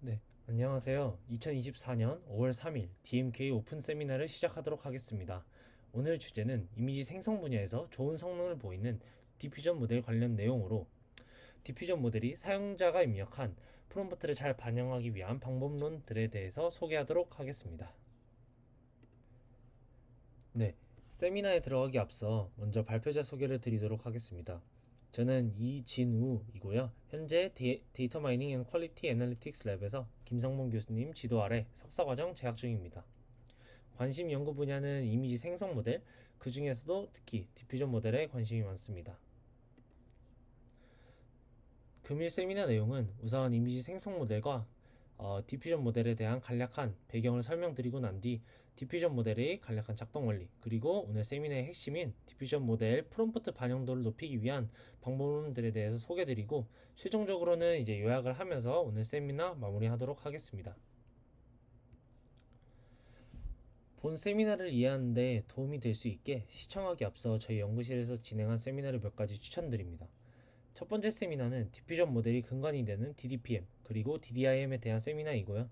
네, 안녕하세요. 2024년 5월 3일 DMK 오픈 세미나를 시작하도록 하겠습니다. 오늘 주제는 이미지 생성 분야에서 좋은 성능을 보이는 디퓨전 모델 관련 내용으로 디퓨전 모델이 사용자가 입력한 프롬프트를 잘 반영하기 위한 방법론들에 대해서 소개하도록 하겠습니다. 네, 세미나에 들어가기 앞서 먼저 발표자 소개를 드리도록 하겠습니다. 저는 이진우이고요. 현재 데이터 마이닝 앤 퀄리티 애널리틱스 랩에서 김성문 교수님 지도 아래 석사과정 재학 중입니다. 관심 연구 분야는 이미지 생성 모델, 그 중에서도 특히 디퓨전 모델에 관심이 많습니다. 금일 세미나 내용은 우선 이미지 생성 모델과 디퓨전 모델에 대한 간략한 배경을 설명드리고 난 뒤 디퓨전 모델의 간략한 작동 원리, 그리고 오늘 세미나의 핵심인 디퓨전 모델 프롬프트 반영도를 높이기 위한 방법론들에 대해서 소개드리고 최종적으로는 이제 요약을 하면서 오늘 세미나 마무리하도록 하겠습니다. 본 세미나를 이해하는 데 도움이 될 수 있게 시청하기 앞서 저희 연구실에서 진행한 세미나를 몇 가지 추천드립니다. 첫 번째 세미나는 디퓨전 모델이 근간이 되는 DDPM 그리고 DDIM에 대한 세미나이고요.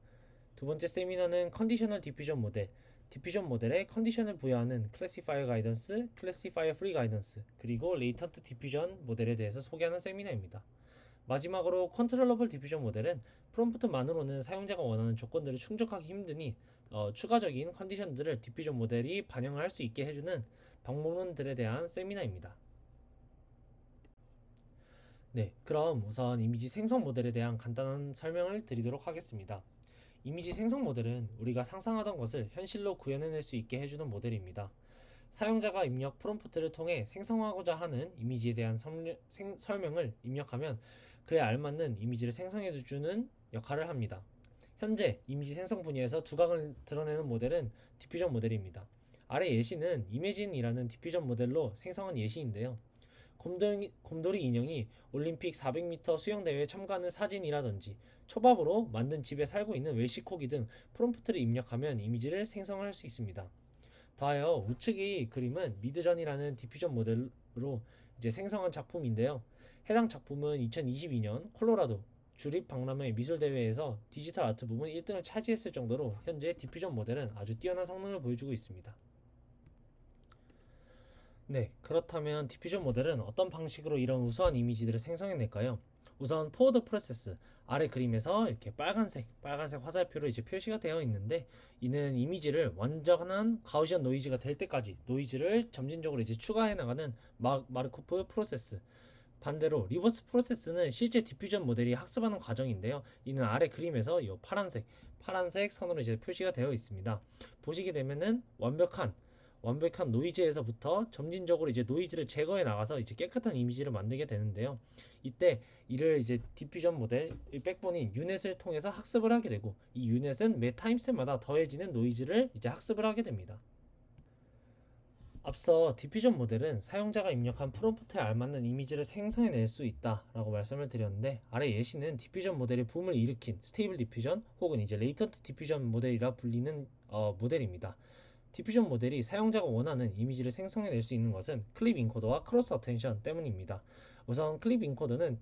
두 번째 세미나는 컨디셔널 디퓨전 모델, 디퓨전 모델에 컨디션을 부여하는 클래시파이어 가이던스, 클래시파이어 프리 가이던스, 그리고 레이턴트 디퓨전 모델에 대해서 소개하는 세미나입니다. 마지막으로 컨트롤러블 디퓨전 모델은 프롬프트만으로는 사용자가 원하는 조건들을 충족하기 힘드니 추가적인 컨디션들을 디퓨전 모델이 반영을 할 수 있게 해주는 방법론들에 대한 세미나입니다. 네, 그럼 우선 이미지 생성 모델에 대한 간단한 설명을 드리도록 하겠습니다. 이미지 생성 모델은 우리가 상상하던 것을 현실로 구현해낼 수 있게 해주는 모델입니다. 사용자가 입력 프롬프트를 통해 생성하고자 하는 이미지에 대한 설명을 입력하면 그에 알맞는 이미지를 생성해주는 역할을 합니다. 현재 이미지 생성 분야에서 두각을 드러내는 모델은 디퓨전 모델입니다. 아래 예시는 이매진이라는 디퓨전 모델로 생성한 예시인데요. 곰돌이 인형이 올림픽 400m 수영대회에 참가하는 사진이라든지 초밥으로 만든 집에 살고 있는 웰시코기 등 프롬프트를 입력하면 이미지를 생성할 수 있습니다. 더하여 우측의 그림은 미드전이라는 디퓨전 모델로 이제 생성한 작품인데요. 해당 작품은 2022년 콜로라도 주립 박람회 미술대회에서 디지털 아트 부문 1등을 차지했을 정도로 현재 디퓨전 모델은 아주 뛰어난 성능을 보여주고 있습니다. 네, 그렇다면 디퓨전 모델은 어떤 방식으로 이런 우수한 이미지들을 생성해낼까요? 우선 포워드 프로세스, 아래 그림에서 이렇게 빨간색 화살표로 이제 표시가 되어 있는데, 이는 이미지를 완전한 가우시안 노이즈가 될 때까지 노이즈를 점진적으로 이제 추가해 나가는 마르코프 프로세스. 반대로 리버스 프로세스는 실제 디퓨전 모델이 학습하는 과정인데요. 이는 아래 그림에서 이 파란색 선으로 이제 표시가 되어 있습니다. 보시게 되면은 완벽한 노이즈에서부터 점진적으로 이제 노이즈를 제거해 나가서 이제 깨끗한 이미지를 만들게 되는데요. 이때 이를 이제 디퓨전 모델의 백본인 유넷을 통해서 학습을 하게 되고, 이 유넷은 매 타임스텝마다 더해지는 노이즈를 이제 학습을 하게 됩니다. 앞서 디퓨전 모델은 사용자가 입력한 프롬프트에 알맞는 이미지를 생성해낼 수 있다라고 말씀을 드렸는데, 아래 예시는 디퓨전 모델의 붐을 일으킨 스테이블 디퓨전 혹은 이제 레이턴트 디퓨전 모델이라 불리는 모델입니다. 디퓨전 모델이 사용자가 원하는 이미지를 생성해낼 수 있는 것은 클립 인코더와 크로스 어텐션 때문입니다. 우선 클립 인코더는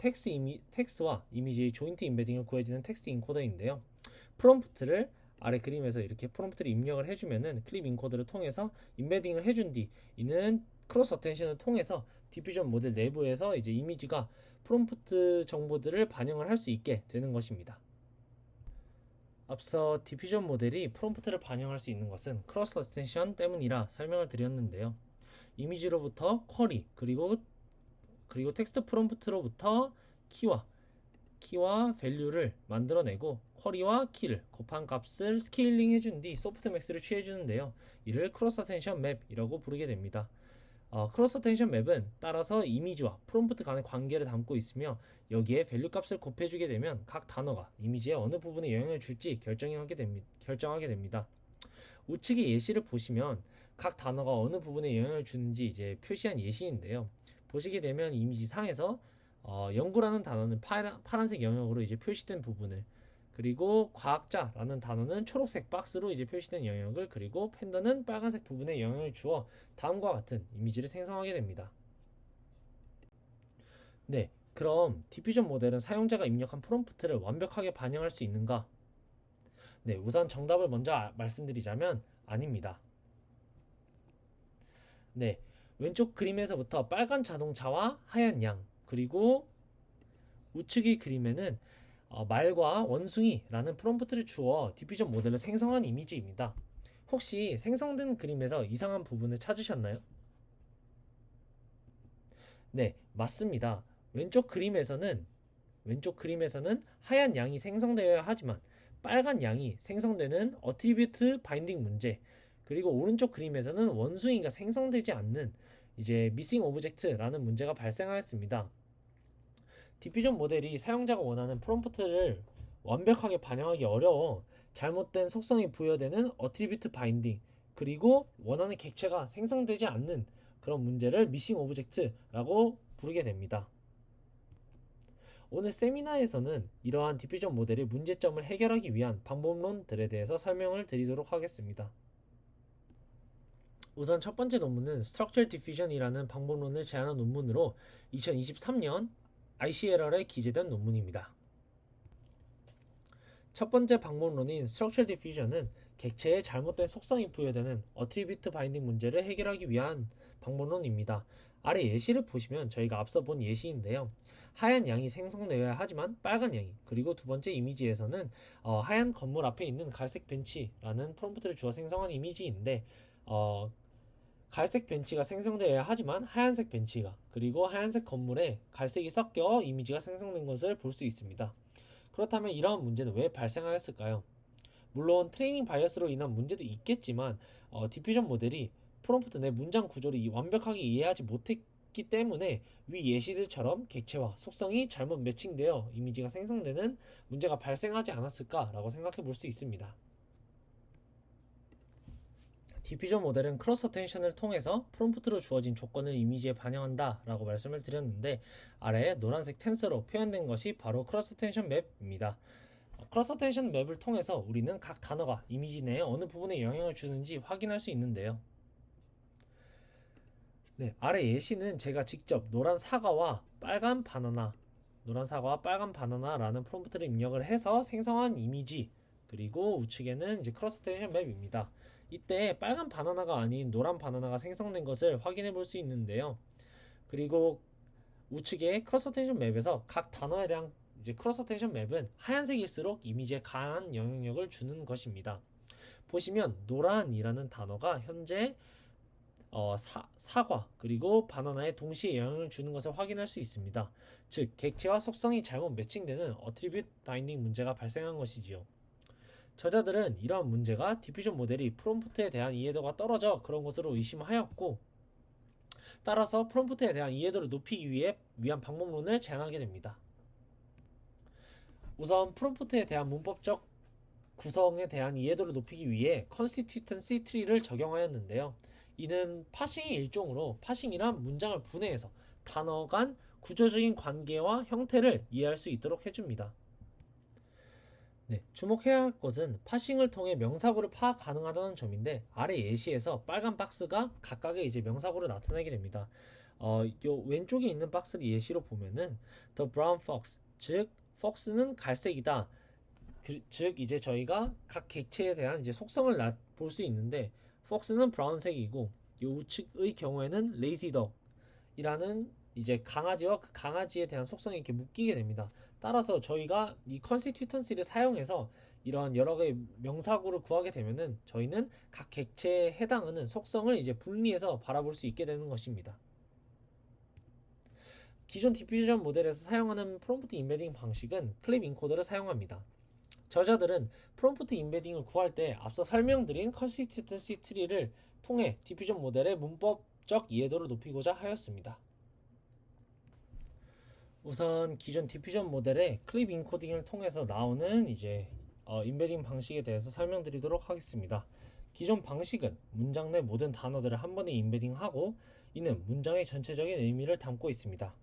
텍스트와 이미지의 조인트 인베딩을 구해주는 텍스트 인코더인데요. 프롬프트를 아래 그림에서 이렇게 프롬프트를 입력을 해주면은 클립 인코더를 통해서 인베딩을 해준 뒤 이는 크로스 어텐션을 통해서 디퓨전 모델 내부에서 이제 이미지가 프롬프트 정보들을 반영을 할 수 있게 되는 것입니다. 앞서 디퓨전 모델이 프롬프트를 반영할 수 있는 것은 크로스 어텐션 때문이라 설명을 드렸는데요. 이미지로부터 쿼리 그리고 텍스트 프롬프트로부터 키와 밸류를 만들어내고 쿼리와 키를 곱한 값을 스케일링 해준 뒤 소프트맥스를 취해주는데요. 이를 크로스 어텐션 맵이라고 부르게 됩니다. 크로스 어텐션 맵은 따라서 이미지와 프롬프트 간의 관계를 담고 있으며, 여기에 밸류 값을 곱해주게 되면 각 단어가 이미지에 어느 부분에 영향을 줄지 결정하게 됩니다. 우측의 예시를 보시면 각 단어가 어느 부분에 영향을 주는지 이제 표시한 예시인데요. 보시게 되면 이미지 상에서 연구라는 단어는 파란색 영역으로 이제 표시된 부분을, 그리고 과학자라는 단어는 초록색 박스로 이제 표시된 영역을, 그리고 팬더는 빨간색 부분에 영향을 주어 다음과 같은 이미지를 생성하게 됩니다. 네, 그럼 디퓨전 모델은 사용자가 입력한 프롬프트를 완벽하게 반영할 수 있는가? 네, 우선 정답을 먼저 말씀드리자면 아닙니다. 네, 왼쪽 그림에서부터 빨간 자동차와 하얀 양, 그리고 우측의 그림에는 말과 원숭이라는 프롬프트를 주어 디퓨전 모델을 생성한 이미지입니다. 혹시 생성된 그림에서 이상한 부분을 찾으셨나요? 네, 맞습니다. 왼쪽 그림에서는 하얀 양이 생성되어야 하지만 빨간 양이 생성되는 어트리뷰트 바인딩 문제, 그리고 오른쪽 그림에서는 원숭이가 생성되지 않는 이제 미싱 오브젝트라는 문제가 발생하였습니다. 디퓨전 모델이 사용자가 원하는 프롬프트를 완벽하게 반영하기 어려워 잘못된 속성이 부여되는 어트리뷰트 바인딩, 그리고 원하는 객체가 생성되지 않는 그런 문제를 미싱 오브젝트라고 부르게 됩니다. 오늘 세미나에서는 이러한 디퓨전 모델의 문제점을 해결하기 위한 방법론들에 대해서 설명을 드리도록 하겠습니다. 우선 첫 번째 논문은 Structural Diffusion이라는 방법론을 제안한 논문으로 2023년 ICLR에 기재된 논문입니다. 첫 번째 방법론인 Structural Diffusion은 객체의 잘못된 속성이 부여되는 어트리뷰트 바인딩 문제를 해결하기 위한 방법론입니다. 아래 예시를 보시면 저희가 앞서 본 예시인데요. 하얀 양이 생성되어야 하지만 빨간 양이, 그리고 두 번째 이미지에서는 하얀 건물 앞에 있는 갈색 벤치라는 프롬프트를 주어 생성한 이미지인데 갈색 벤치가 생성되어야 하지만 하얀색 벤치가, 그리고 하얀색 건물에 갈색이 섞여 이미지가 생성된 것을 볼 수 있습니다. 그렇다면 이러한 문제는 왜 발생하였을까요? 물론 트레이닝 바이어스로 인한 문제도 있겠지만 디퓨전 모델이 프롬프트 내 문장 구조를 완벽하게 이해하지 못했기 때문에 위 예시들처럼 객체와 속성이 잘못 매칭되어 이미지가 생성되는 문제가 발생하지 않았을까라고 생각해 볼 수 있습니다. 디퓨전 모델은 크로스 어텐션을 통해서 프롬프트로 주어진 조건을 이미지에 반영한다 라고 말씀을 드렸는데, 아래에 노란색 텐서로 표현된 것이 바로 크로스 어텐션 맵입니다. 크로스 어텐션 맵을 통해서 우리는 각 단어가 이미지 내에 어느 부분에 영향을 주는지 확인할 수 있는데요. 네, 아래 예시는 제가 직접 노란 사과와 빨간 바나나라는 프롬프트를 입력을 해서 생성한 이미지, 그리고 우측에는 이제 크로스 어텐션 맵입니다. 이때 빨간 바나나가 아닌 노란 바나나가 생성된 것을 확인해 볼 수 있는데요. 그리고 우측의 크로스 어텐션 맵에서 각 단어에 대한 이제 크로스 어텐션 맵은 하얀색일수록 이미지에 강한 영향력을 주는 것입니다. 보시면 노란이라는 단어가 현재 사과 그리고 바나나에 동시에 영향을 주는 것을 확인할 수 있습니다. 즉 객체와 속성이 잘못 매칭되는 어트리뷰트 바인딩 문제가 발생한 것이지요. 저자들은 이러한 문제가 디퓨전 모델이 프롬프트에 대한 이해도가 떨어져 그런 것으로 의심하였고, 따라서 프롬프트에 대한 이해도를 높이기 위한 방법론을 제안하게 됩니다. 우선 프롬프트에 대한 문법적 구성에 대한 이해도를 높이기 위해 컨스티튜턴시 트리를 적용하였는데요. 이는 파싱의 일종으로 파싱이란 문장을 분해해서 단어 간 구조적인 관계와 형태를 이해할 수 있도록 해줍니다. 네, 주목해야 할 것은 파싱을 통해 명사구를 파악 가능하다는 점인데, 아래 예시에서 빨간 박스가 각각의 이제 명사구로 나타나게 됩니다. 요 왼쪽에 있는 박스를 예시로 보면은 The brown fox, 즉 fox는 갈색이다. 즉 이제 저희가 각 객체에 대한 이제 속성을 볼 수 있는데, fox는 브라운색이고 요 우측의 경우에는 lazy dog이라는 이제 강아지와 그 강아지에 대한 속성이 이렇게 묶이게 됩니다. 따라서 저희가 이 컨스티튜턴시를 사용해서 이러한 여러 개의 명사구를 구하게 되면은 저희는 각 객체에 해당하는 속성을 이제 분리해서 바라볼 수 있게 되는 것입니다. 기존 디퓨전 모델에서 사용하는 프롬프트 임베딩 방식은 클립 인코더를 사용합니다. 저자들은 프롬프트 임베딩을 구할 때 앞서 설명드린 컨스티튜턴시 트리를 통해 디퓨전 모델의 문법적 이해도를 높이고자 하였습니다. 우선 기존 디퓨전 모델의 클립 인코딩을 통해서 나오는 이제 임베딩 방식에 대해서 설명드리도록 하겠습니다. 기존 방식은 문장 내 모든 단어들을 한 번에 임베딩하고 이는 문장의 전체적인 의미를 담고 있습니다.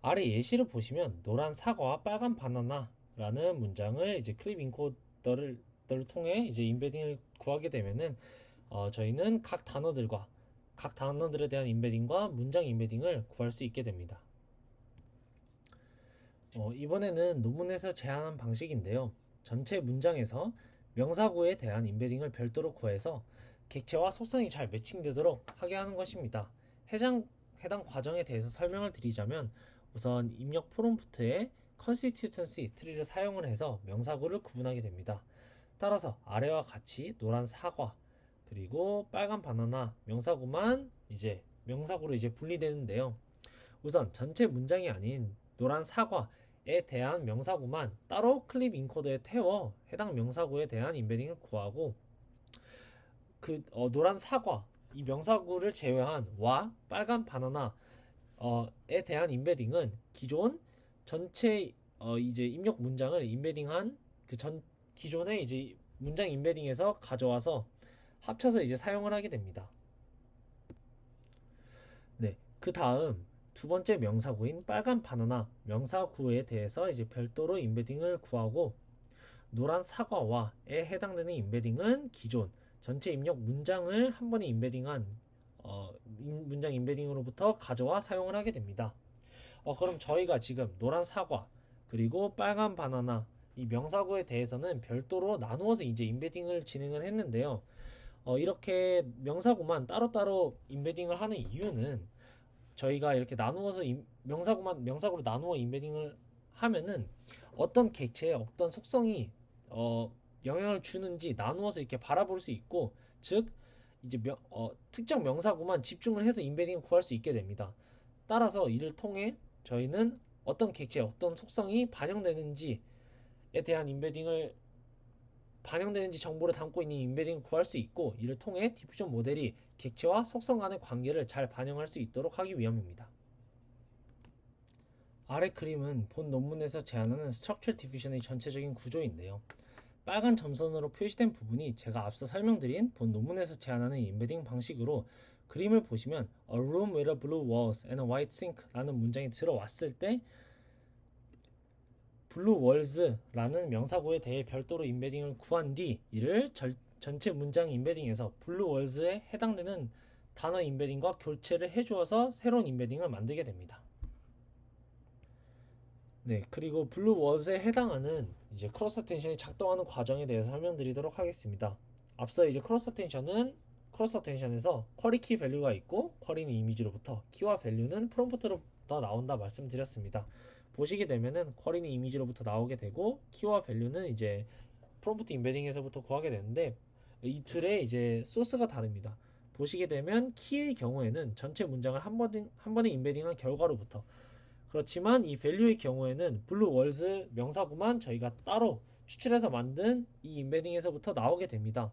아래 예시를 보시면 노란 사과와 빨간 바나나라는 문장을 이제 클립 인코더를 통해 이제 임베딩을 구하게 되면은 저희는 각 단어들에 대한 임베딩과 문장 임베딩을 구할 수 있게 됩니다. 이번에는 논문에서 제안한 방식인데요. 전체 문장에서 명사구에 대한 임베딩을 별도로 구해서 객체와 속성이 잘 매칭되도록 하게 하는 것입니다. 해당 과정에 대해서 설명을 드리자면 우선 입력 프롬프트에 constituency 트리를 사용을 해서 명사구를 구분하게 됩니다. 따라서 아래와 같이 노란 사과 그리고 빨간 바나나 명사구만 명사구로 분리되는데요. 우선 전체 문장이 아닌 노란 사과에 대한 명사구만 따로 클립 인코더에 태워 해당 명사구에 대한 임베딩을 구하고 노란 사과 이 명사구를 제외한 와 빨간 바나나에 대한 임베딩은 기존 전체 입력 문장을 임베딩한 기존의 문장 임베딩에서 가져와서 합쳐서 사용을 하게 됩니다. 네, 그 다음 두 번째 명사구인 빨간 바나나 명사구에 대해서 별도로 임베딩을 구하고 노란 사과와에 해당되는 임베딩은 기존 전체 입력 문장을 한 번에 임베딩한 문장 임베딩으로부터 가져와 사용을 하게 됩니다. 그럼 저희가 지금 노란 사과 그리고 빨간 바나나 이 명사구에 대해서는 별도로 나누어서 임베딩을 진행을 했는데요. 이렇게 명사구만 따로따로 임베딩을 하는 이유는 저희가 이렇게 나누어서 명사구로 나누어 임베딩을 하면은 어떤 객체에 어떤 속성이 영향을 주는지 나누어서 이렇게 바라볼 수 있고, 즉 특정 명사구만 집중을 해서 임베딩을 구할 수 있게 됩니다. 따라서 이를 통해 저희는 어떤 객체에 어떤 속성이 반영되는지 정보를 담고 있는 임베딩을 구할 수 있고, 이를 통해 디퓨전 모델이 객체와 속성 간의 관계를 잘 반영할 수 있도록 하기 위함입니다. 아래 그림은 본 논문에서 제안하는 스트럭처 디퓨전의 전체적인 구조인데요. 빨간 점선으로 표시된 부분이 제가 앞서 설명드린 본 논문에서 제안하는 임베딩 방식으로, 그림을 보시면 A room with a blue walls and a white sink 라는 문장이 들어왔을 때 blue walls라는 명사구에 대해 별도로 임베딩을 구한 뒤 이를 전체 문장 임베딩에서 blue walls에 해당되는 단어 임베딩과 교체를 해주어서 새로운 임베딩을 만들게 됩니다. 네, 그리고 블루 워즈에 해당하는 크로스 어텐션이 작동하는 과정에 대해서 설명드리도록 하겠습니다. 앞서 크로스 어텐션에서 쿼리 키 밸류가 있고, 쿼리는 이미지로부터, 키와 밸류는 프롬프트로부터 나온다 말씀드렸습니다. 보시게 되면은 쿼리는 이미지로부터 나오게 되고, 키와 밸류는 프롬프트 임베딩에서부터 구하게 되는데, 이 둘의 소스가 다릅니다. 보시게 되면 키의 경우에는 전체 문장을 한 번에 임베딩한 결과로부터, 그렇지만 이 밸류의 경우에는 블루 월즈 명사구만 저희가 따로 추출해서 만든 이 임베딩에서부터 나오게 됩니다.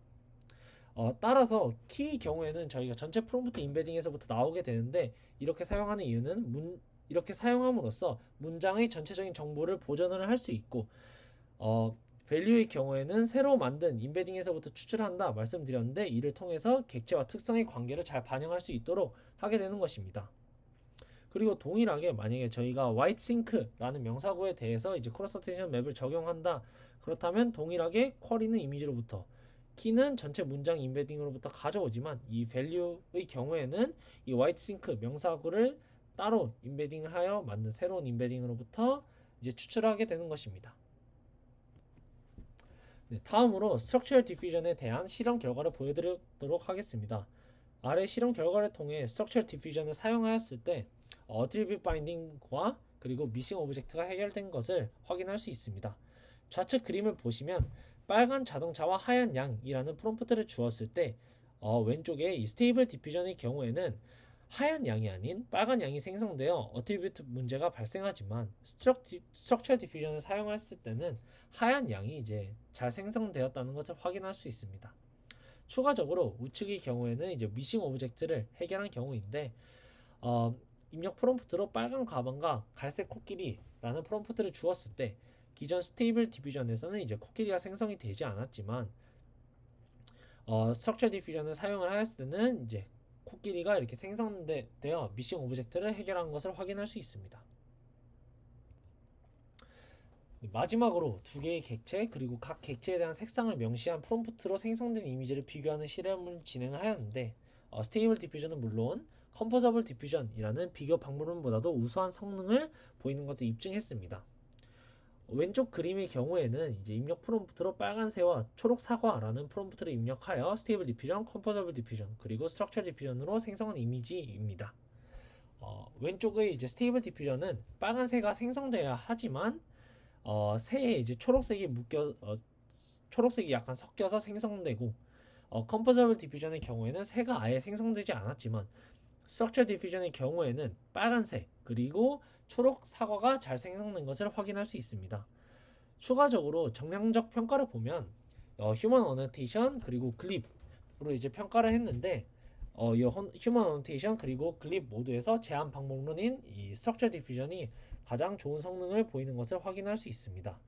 따라서 키의 경우에는 저희가 전체 프롬프트 임베딩에서부터 나오게 되는데, 이렇게 사용하는 이유는 이렇게 사용함으로써 문장의 전체적인 정보를 보존을 할 수 있고, 밸류의 경우에는 새로 만든 임베딩에서부터 추출한다 말씀드렸는데, 이를 통해서 객체와 특성의 관계를 잘 반영할 수 있도록 하게 되는 것입니다. 그리고 동일하게 만약에 저희가 white sink라는 명사구에 대해서 크로스 어텐션 맵을 적용한다, 그렇다면 동일하게 쿼리는 이미지로부터, 키는 전체 문장 임베딩으로부터 가져오지만, 이 value의 경우에는 이 white sink 명사구를 따로 임베딩을 하여 만든 새로운 임베딩으로부터 추출하게 되는 것입니다. 네, 다음으로 스트럭처럴 디퓨전에 대한 실험 결과를 보여드리도록 하겠습니다. 아래 실험 결과를 통해 스트럭처럴 디퓨전을 사용하였을 때 어트리뷰트 바인딩과 그리고 미싱 오브젝트가 해결된 것을 확인할 수 있습니다. 좌측 그림을 보시면 빨간 자동차와 하얀 양이라는 프롬프트를 주었을 때 왼쪽에 이 스테이블 디퓨전의 경우에는 하얀 양이 아닌 빨간 양이 생성되어 어트리뷰트 문제가 발생하지만, 스트럭처럴 디퓨전을 사용했을 때는 하얀 양이 잘 생성되었다는 것을 확인할 수 있습니다. 추가적으로 우측의 경우에는 미싱 오브젝트를 해결한 경우인데, 입력 프롬프트로 빨간 가방과 갈색 코끼리라는 프롬프트를 주었을 때 기존 스테이블 디퓨전에서는 코끼리가 생성이 되지 않았지만, 스트럭처 디퓨전을 사용을 하였을 때는 코끼리가 이렇게 생성되어 미싱 오브젝트를 해결한 것을 확인할 수 있습니다. 마지막으로 두 개의 객체 그리고 각 객체에 대한 색상을 명시한 프롬프트로 생성된 이미지를 비교하는 실험을 진행을 하였는데, 스테이블 디퓨전은 물론 컴포저블 디퓨전이라는 비교 방법론보다도 우수한 성능을 보이는 것을 입증했습니다. 왼쪽 그림의 경우에는 이제 입력 프롬프트로 빨간새와 초록 사과라는 프롬프트를 입력하여 스테이블 디퓨전, 컴포저블 디퓨전, 그리고 스트럭처 디퓨전으로 생성한 이미지입니다. 왼쪽의 이제 스테이블 디퓨전은 빨간새가 생성돼야 하지만 새에 이제 초록색이 약간 섞여서 생성되고, 컴포저블 디퓨전의 경우에는 새가 아예 생성되지 않았지만 스트럭처 디퓨전의 경우에는 빨간색 그리고 초록 사과가 잘 생성된 것을 확인할 수 있습니다. 추가적으로 정량적 평가를 보면 휴먼 어노테이션 그리고 글립으로 이제 평가를 했는데, 이 휴먼 어노테이션 그리고 글립 모두에서 제한 방법론인 이 스트럭처 디퓨전이 가장 좋은 성능을 보이는 것을 확인할 수 있습니다.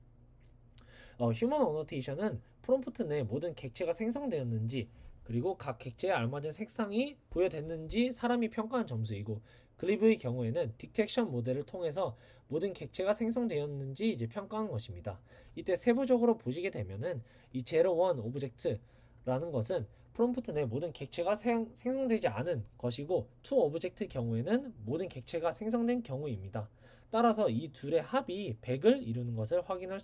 휴먼 어노테이션은 프롬프트 내 모든 객체가 생성되었는지 그리고 각 객체에 알맞은 색상이 부여됐는지 사람이 평가한 점수이고, 글립의 경우에는 디텍션 모델을 통해서 모든 객체가 생성되었는지 이제 평가한 것입니다. 이때 세부적으로 보시게 되면은 이 제로 원 오브젝트라는 것은 프롬프트 내 모든 객체가 생성되지 않은 것이고, 투 오브젝트 경우에는 모든 객체가 생성된 경우입니다. 따라서 이 둘의 합이 100을 이루는 것을 확인할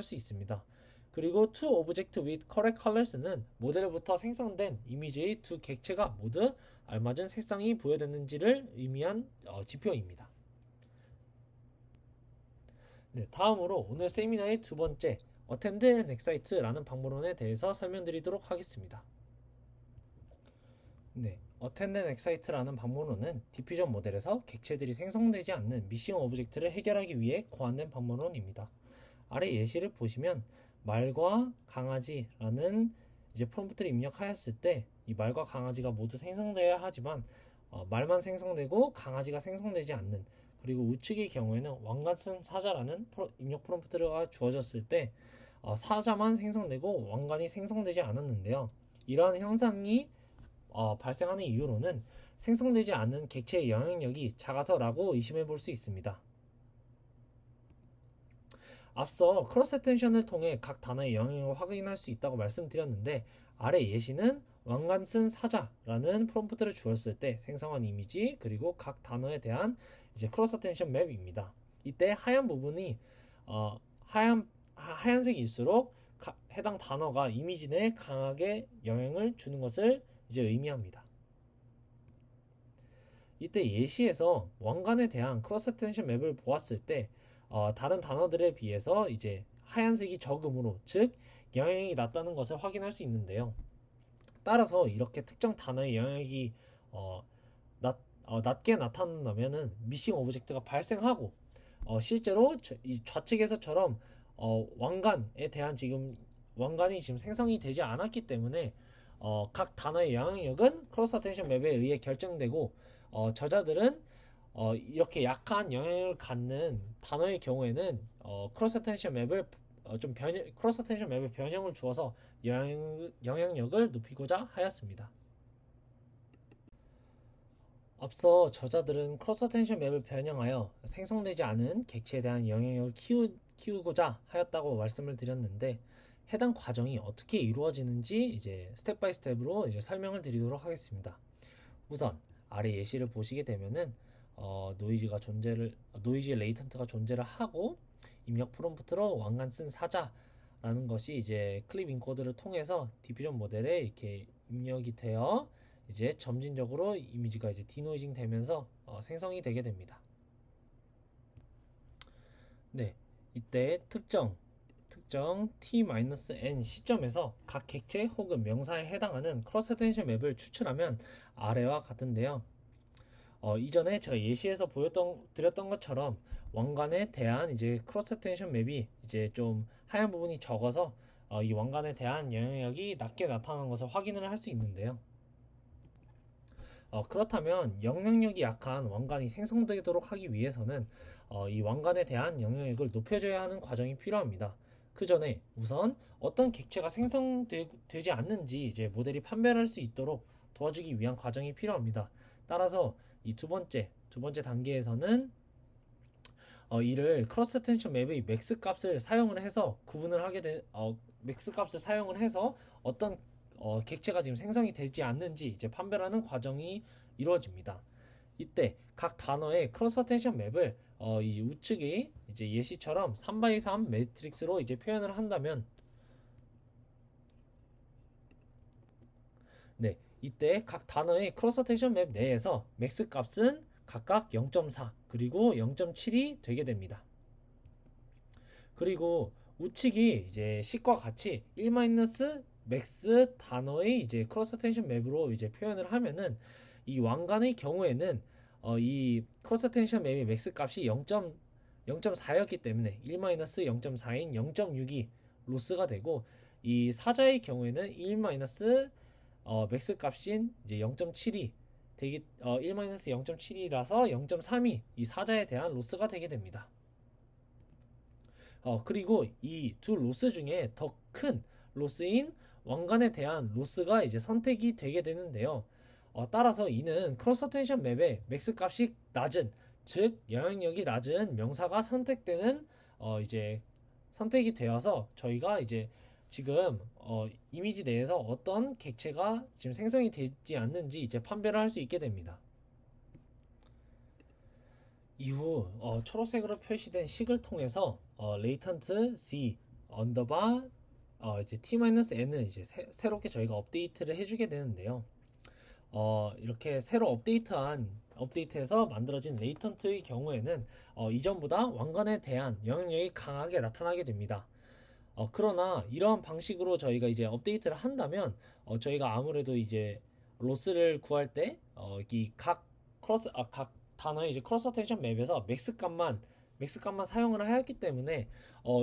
수 있습니다. 그리고 to object with correct colors는 모델부터 생성된 이미지의 두 객체가 모두 알맞은 색상이 부여됐는지를 의미한 지표입니다. 네, 다음으로 오늘 세미나의 두 번째 attend and excite라는 방법론에 대해서 설명드리도록 하겠습니다. 네, attend and excite라는 방법론은 디퓨전 모델에서 객체들이 생성되지 않는 미싱 오브젝트를 해결하기 위해 고안된 방법론입니다. 아래 예시를 보시면 말과 강아지라는 이제 프롬프트를 입력하였을 때 이 말과 강아지가 모두 생성되어야 하지만 말만 생성되고 강아지가 생성되지 않는, 그리고 우측의 경우에는 왕관쓴 사자라는 입력 프롬프트가 주어졌을 때 사자만 생성되고 왕관이 생성되지 않았는데요. 이러한 현상이 발생하는 이유로는 생성되지 않는 객체의 영향력이 작아서라고 의심해 볼 수 있습니다. 앞서 크로스 어텐션을 통해 각 단어의 영향력을 확인할 수 있다고 말씀드렸는데, 아래 예시는 왕관쓴 사자라는 프롬프트를 주었을 때 생성한 이미지 그리고 각 단어에 대한 이제 크로스 어텐션 맵입니다. 이때 하얀 부분이 하얀색일수록 해당 단어가 이미지 내에 강하게 영향을 주는 것을 이제 의미합니다. 이때 예시에서 왕관에 대한 크로스 어텐션 맵을 보았을 때 다른 단어들에 비해서 이제 하얀색이 적음으로, 즉 영향이 낮다는 것을 확인할 수 있는데요. 따라서 이렇게 특정 단어의 영향이 낮게 나타난다면은 미싱 오브젝트가 발생하고, 실제로 이 좌측에서처럼 왕관이 지금 생성이 되지 않았기 때문에 각 단어의 영향력은 크로스 어텐션 맵에 의해 결정되고, 저자들은 이렇게 약한 영향을 갖는 단어의 경우에는 크로스 어텐션 맵에 변형을 주어서 영향력을 높이고자 하였습니다. 앞서 저자들은 크로스 어텐션 맵을 변형하여 생성되지 않은 객체에 대한 영향력을 키우고자 하였다고 말씀을 드렸는데, 해당 과정이 어떻게 이루어지는지 이제 스텝 바이 스텝으로 이제 설명을 드리도록 하겠습니다. 우선 아래 예시를 보시게 되면은 노이즈 레이턴트가 존재를 하고, 입력 프롬프트로 왕관쓴 사자라는 것이 이제 클립 인코드를 통해서 디퓨전 모델에 이렇게 입력이 되어 이제 점진적으로 이미지가 이제 디노이징 되면서 생성이 되게 됩니다. 네, 이때 특정 t-n 시점에서 각 객체 혹은 명사에 해당하는 크로스 어텐션 맵을 추출하면 아래와 같은데요. 이전에 제가 예시에서 드렸던 것처럼 왕관에 대한 이제 크로스 어텐션 맵이 이제 좀 하얀 부분이 적어서 이 왕관에 대한 영향력이 낮게 나타나는 것을 확인을 할 수 있는데요. 그렇다면 영향력이 약한 왕관이 생성되도록 하기 위해서는 이 왕관에 대한 영향력을 높여줘야 하는 과정이 필요합니다. 그 전에 우선 어떤 객체가 생성되지 않는지 이제 모델이 판별할 수 있도록 도와주기 위한 과정이 필요합니다. 따라서 이 두 번째 단계에서는 이를 크로스 어텐션 맵의 맥스 값을 사용을 해서 맥스 값을 사용을 해서 어떤 객체가 지금 생성이 되지 않는지 이제 판별하는 과정이 이루어집니다. 이때 각 단어의 크로스 어텐션 맵을 이 우측이 이제 예시처럼 3x3 매트릭스로 이제 표현을 한다면, 네, 이때 각 단어의 크로스 어텐션 맵 내에서 맥스 값은 각각 0.4 그리고 0.7이 되게 됩니다. 그리고 우측이 이제 식과 같이 1 맥스 단어의 이제 크로스 텐션 맵으로 이제 표현을 하면은, 이 왕관의 경우에는 이 크로스 텐션 맵의 맥스 값이 0.4였기 때문에 1 0.4인 0.6이 로스가 되고, 이 사자의 경우에는 1 맥스 값인 이제 0.7이 되기 1 0.7이라서 0.3이 이 사자에 대한 로스가 되게 됩니다. 그리고 이 두 로스 중에 더 큰 로스인 왕관에 대한 로스가 이제 선택이 되게 되는데요. 따라서 이는 크로스 텐션 맵의 맥스 값이 낮은, 즉 영향력이 낮은 명사가 선택되는 이제 선택이 되어서 저희가 이제 지금 이미지 내에서 어떤 객체가 지금 생성이 되지 않는지 이제 판별을 할 수 있게 됩니다. 이후 초록색으로 표시된 식을 통해서 레이턴트 C 언더바 이제 t-n을 이제 새롭게 저희가 업데이트를 해주게 되는데요. 이렇게 새로 업데이트해서 만들어진 레이턴트의 경우에는 이전보다 왕관에 대한 영향력이 강하게 나타나게 됩니다. 그러나 이러한 방식으로 저희가 이제 업데이트를 한다면 저희가 아무래도 이제 로스를 구할 때 이 각 단어의 이제 크로스 어텐션 맵에서 맥스 값만 사용을 하였기 때문에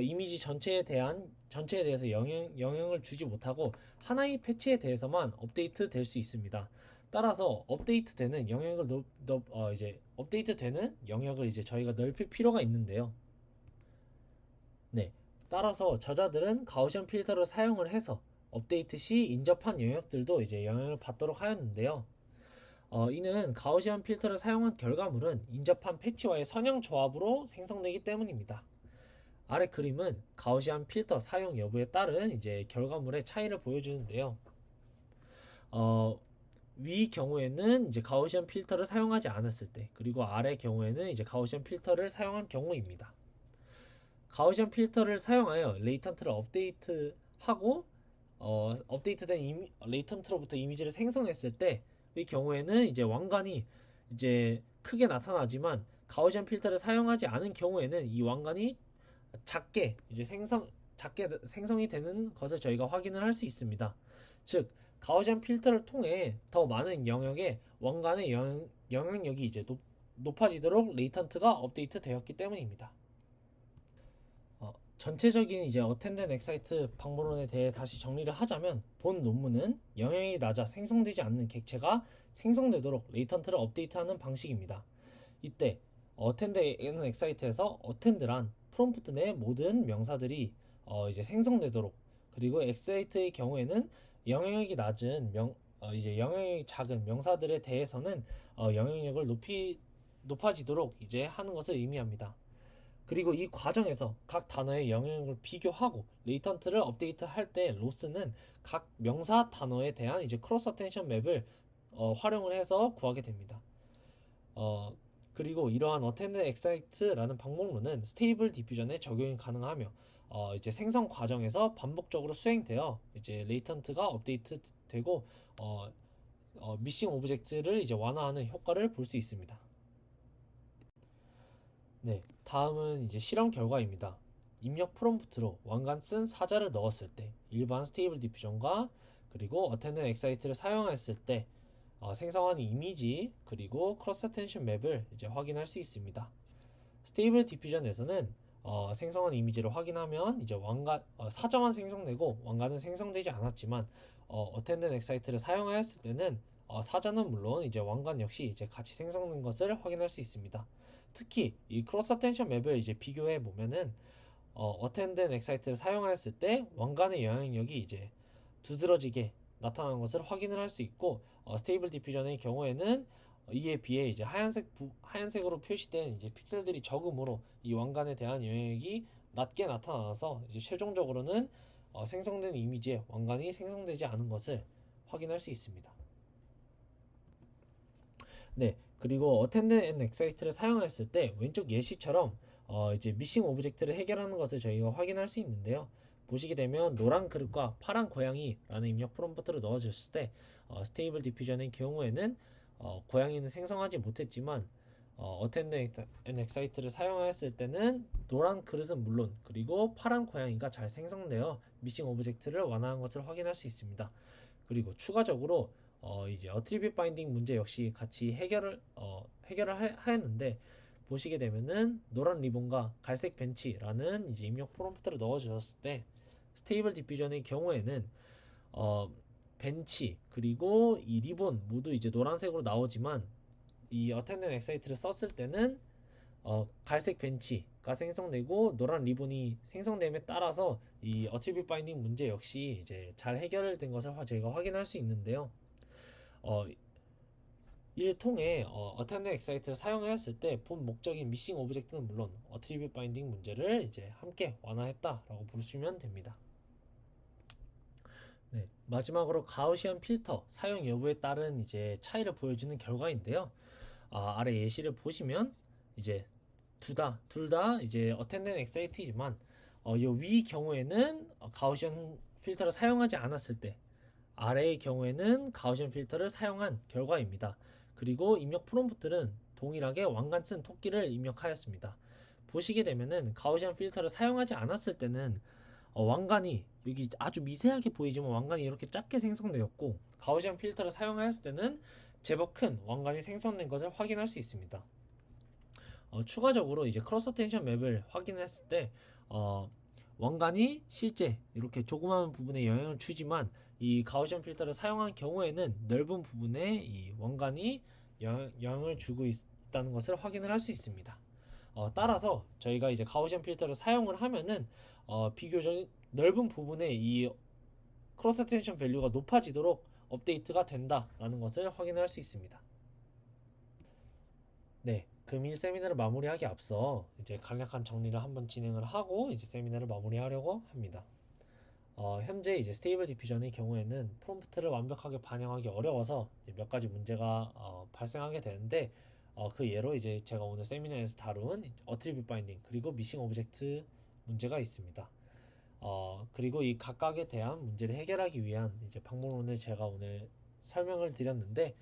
이미지 전체에 대해서 영향을 주지 못하고 하나의 패치에 대해서만 업데이트 될 수 있습니다. 따라서 업데이트되는 영역을 이제 저희가 넓힐 필요가 있는데요. 네, 따라서 저자들은 가우시안 필터를 사용을 해서 업데이트 시 인접한 영역들도 이제 영향을 받도록 하였는데요. 이는 가우시안 필터를 사용한 결과물은 인접한 패치와의 선형 조합으로 생성되기 때문입니다. 아래 그림은 가우시안 필터 사용 여부에 따른 이제 결과물의 차이를 보여주는데요. 위 경우에는 이제 가우시안 필터를 사용하지 않았을 때, 그리고 아래 경우에는 이제 가우시안 필터를 사용한 경우입니다. 가우시안 필터를 사용하여 레이턴트를 업데이트하고 업데이트된 레이턴트로부터 이미지를 생성했을 때의 경우에는 이제 왕관이 이제 크게 나타나지만, 가우시안 필터를 사용하지 않은 경우에는 이 왕관이 작게 생성이 되는 것을 저희가 확인을 할 수 있습니다. 즉 가우시안 필터를 통해 더 많은 영역의 왕관의 영향력이 이제 높아지도록 레이턴트가 업데이트 되었기 때문입니다. 전체적인 이제 어텐드 엑사이트 방법론에 대해 다시 정리를 하자면, 본 논문은 영향이 낮아 생성되지 않는 객체가 생성되도록 레이턴트를 업데이트하는 방식입니다. 이때 어텐드 엑사이트에서 어텐드란 프롬프트 내 모든 명사들이 이제 생성되도록, 그리고 엑사이트의 경우에는 영향력이 작은 명사들에 대해서는 영향력을 높아지도록 이제 하는 것을 의미합니다. 그리고 이 과정에서 각 단어의 영향력을 비교하고 레이턴트를 업데이트할 때 로스는 각 명사 단어에 대한 이제 크로스 어텐션 맵을 활용을 해서 구하게 됩니다. 그리고 이러한 어텐드 엑사이트라는 방법론은 스테이블 디퓨전에 적용이 가능하며 이제 생성 과정에서 반복적으로 수행되어 이제 레이턴트가 업데이트되고 미싱 오브젝트를 이제 완화하는 효과를 볼 수 있습니다. 네, 다음은 이제 실험 결과입니다. 입력 프롬프트로 왕관 쓴 사자를 넣었을 때 일반 스테이블 디퓨전과 그리고 어텐드 엑사이트를 사용했을 때 생성한 이미지 그리고 크로스 어텐션 맵을 이제 확인할 수 있습니다. 스테이블 디퓨전에서는 생성한 이미지를 확인하면 이제 사자만 생성되고 왕관은 생성되지 않았지만, 어텐드 엑사이트를 사용하였을 때는 사자는 물론 이제 왕관 역시 이제 같이 생성된 것을 확인할 수 있습니다. 특히 이 크로스 어텐션 맵을 이제 비교해 보면은 어텐드 엑사이트를 사용하였을 때 왕관의 영향력이 이제 두드러지게 나타나는 것을 확인을 할 수 있고, 스테이블 디퓨전의 경우에는 이에 비해 이제 하얀색으로 표시된 이제 픽셀들이 적음으로 이 왕관에 대한 영향력이 낮게 나타나서 이제 최종적으로는 생성된 이미지에 왕관이 생성되지 않은 것을 확인할 수 있습니다. 네, 그리고 attend and excite를 사용했을 때 왼쪽 예시처럼 이제 미싱 오브젝트를 해결하는 것을 저희가 확인할 수 있는데요. 보시게 되면 노란 그릇과 파란 고양이라는 입력 프롬프트를 넣어줬을 때 스테이블 디퓨전의 경우에는 고양이는 생성하지 못했지만 attend and excite를 사용하였을 때는 노란 그릇은 물론 그리고 파란 고양이가 잘 생성되어 미싱 오브젝트를 완화한 것을 확인할 수 있습니다. 그리고 추가적으로 이제 attribute binding 문제 역시 같이 해결을 하였는데 보시게 되면은 노란 리본과 갈색 벤치라는 이제 입력 프롬프트를 넣어주셨을 때 스테이블 디퓨전의 경우에는 벤치 그리고 이 리본 모두 이제 노란색으로 나오지만 이 attend and excite를 썼을 때는 갈색 벤치가 생성되고 노란 리본이 생성됨에 따라서 이 attribute binding 문제 역시 이제 잘 해결된 것을 저희가 확인할 수 있는데요. 이를 통해 attend and excite를 사용하였을 때 본 목적인 미싱 오브젝트는 물론 attribute binding 문제를 이제 함께 완화했다라고 보시면 됩니다. 네, 마지막으로 가우시안 필터 사용 여부에 따른 이제 차이를 보여주는 결과인데요. 아래 예시를 보시면 이제 둘 다 이제 attend and excite이지만 이 위 경우에는 가우시안 필터를 사용하지 않았을 때 아래의 경우에는 가우시안 필터를 사용한 결과입니다. 그리고 입력 프롬프트는 동일하게 왕관 쓴 토끼를 입력하였습니다. 보시게 되면은 가우시안 필터를 사용하지 않았을 때는 왕관이 여기 아주 미세하게 보이지만 왕관이 이렇게 작게 생성되었고 가우시안 필터를 사용하였을 때는 제법 큰 왕관이 생성된 것을 확인할 수 있습니다. 추가적으로 이제 크로스 어텐션 맵을 확인했을 때 왕관이 실제 이렇게 조그마한 부분에 영향을 주지만 이 가우시안 필터를 사용한 경우에는 넓은 부분에 이 왕관이 영향을 주고 있다는 것을 확인을 할 수 있습니다. 따라서 저희가 이제 가우시안 필터를 사용을 하면은 비교적 넓은 부분에 이 크로스 어텐션 밸류가 높아지도록 업데이트가 된다라는 것을 확인할 수 있습니다. 네, 금일 세미나를 마무리하기 앞서 이제 간략한 정리를 한번 진행을 하고 이제 세미나를 마무리하려고 합니다. 현재 이제 스테이블 디퓨전의 경우에는 프롬프트를 완벽하게 반영하기 어려워서 이제 몇 가지 문제가 발생하게 되는데 그 예로 이제 제가 오늘 세미나에서 다룬 attribute binding 그리고 미싱 오브젝트 문제가 있습니다. 그리고 이 각각에 대한 문제를 해결하기 위한 이제 방법론을 제가 오늘 설명을 드렸는데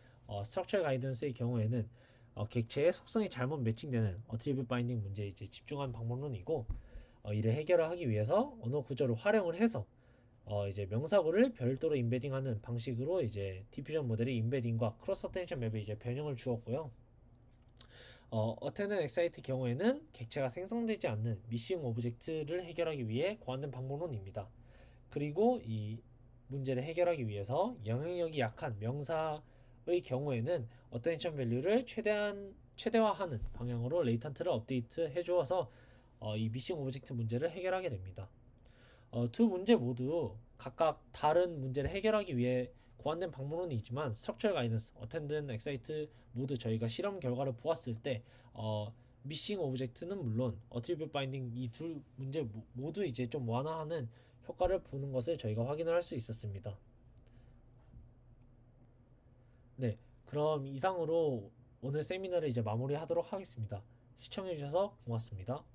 스트럭처 가이던스의 경우에는 객체의 속성이 잘못 매칭되는 attribute binding 문제에 이제 집중한 방법론이고 이를 해결을 하기 위해서 언어 구조를 활용을 해서 이제 명사구를 별도로 인베딩하는 방식으로 이제 디퓨전 모델의 인베딩과 크로스 어텐션 맵에 이제 변형을 주었고요. attend and excite 경우에는 객체가 생성되지 않는 미싱 오브젝트를 해결하기 위해 고안된 방법론입니다. 그리고 이 문제를 해결하기 위해서 영향력이 약한 명사의 경우에는 어텐션 밸류를 최대화하는 방향으로 레이턴트를 업데이트 해주어서 이 미싱 오브젝트 문제를 해결하게 됩니다. 두 문제 모두 각각 다른 문제를 해결하기 위해 고안된 방법론이 있지만 스트럭처 가이던스, attend and excite 모두 저희가 실험 결과를 보았을 때 미싱 오브젝트는 물론 attribute binding 이 두 문제 모두 이제 좀 완화하는 효과를 보는 것을 저희가 확인을 할 수 있었습니다. 네, 그럼 이상으로 오늘 세미나를 이제 마무리하도록 하겠습니다. 시청해주셔서 고맙습니다.